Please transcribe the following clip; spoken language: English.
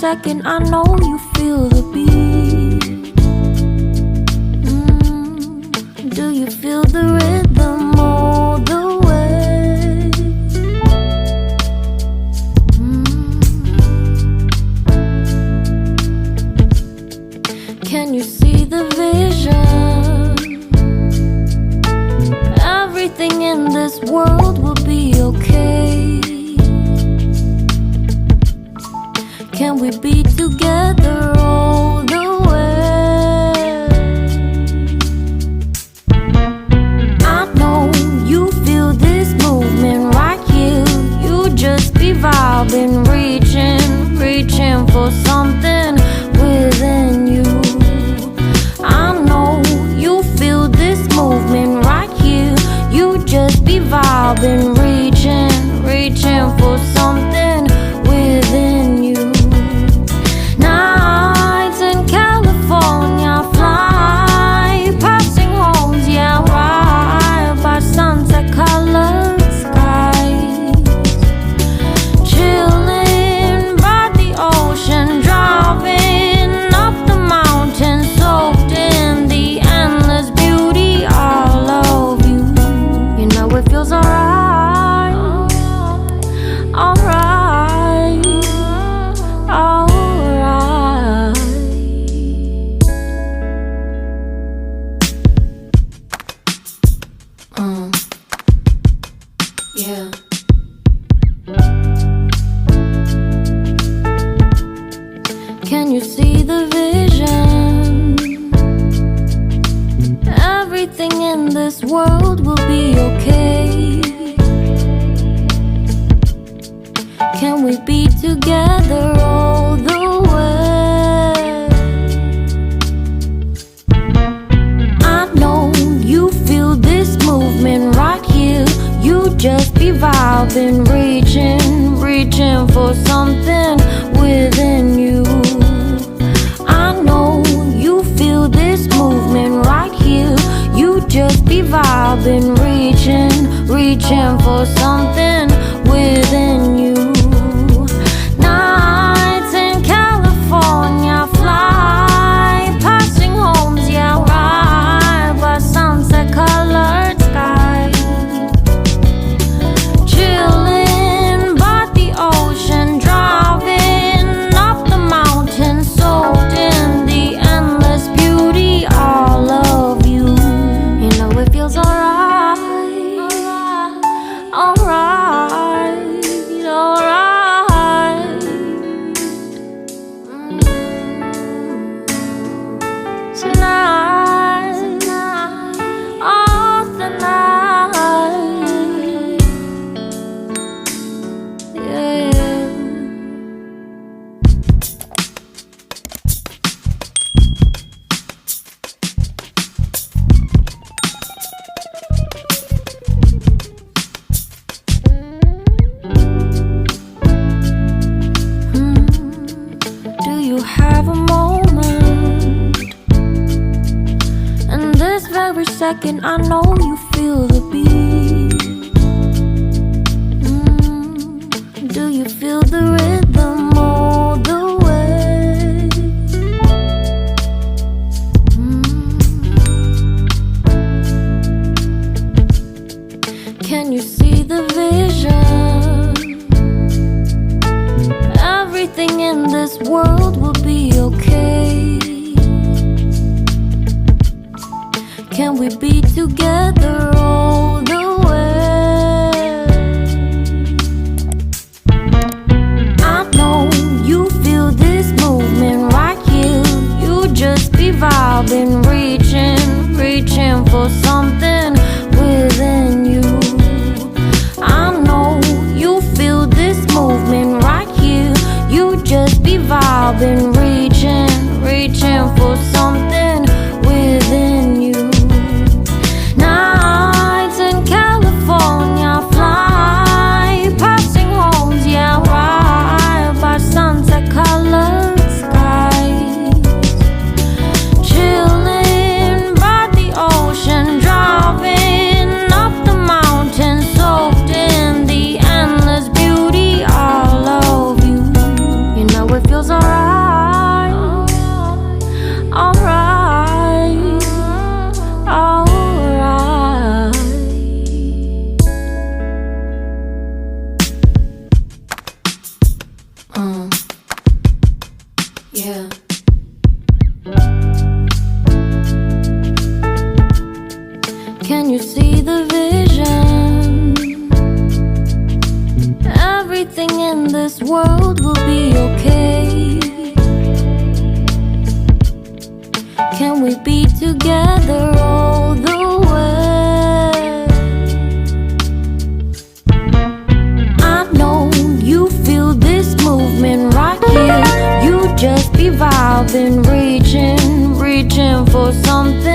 Second, I know you feel the beat. Do you feel the rhythm all the way? Can you see the vision? Everything in this world will be okay. Can we be together all the way? I know you feel this movement right here. You just be vibing, reaching for something within you. I know you feel this movement right here. You just be vibing, reaching for something within you. Nights in California, fly passing homes, yeah, right by sunset colored skies. Chilling by the ocean, driving up the mountain, soaked in the endless beauty all of you. You know it feels alright, alright. Yeah. Can you see the vision? Everything in this world will be okay. Can we be together all the way? I know you feel this movement right here. You just be vibing, reaching for something within you. I know you feel this movement right here. You just be vibing, reaching for something within you. Nights in California, fly passing homes, yeah, right by sunset colored skies. Chilling by the ocean, driving up the mountain, soaked in the endless beauty all of you. You know it feels alright, alright, alright. Tonight, oh tonight, yeah. Do you have a moment? And this very second, I know you feel the beat. Do you feel the rhythm all the way? Can you see the vision? Everything in this world will be okay. Can we be together all the way? I know you feel this movement right here. You just be vibing, reaching for something within you. I know you feel this movement right here. You just be vibing, reaching for something within you. Nights in California, fly passing homes, yeah, right by sunset colored skies. Chilling by the ocean, driving up the mountain, soaked in the endless beauty all of you. You know it feels alright, alright, alright. Yeah. Can you see the vision? Everything in this world will be okay. Can we be together all the way? I know you feel this movement right here. You just be vibing, reaching for something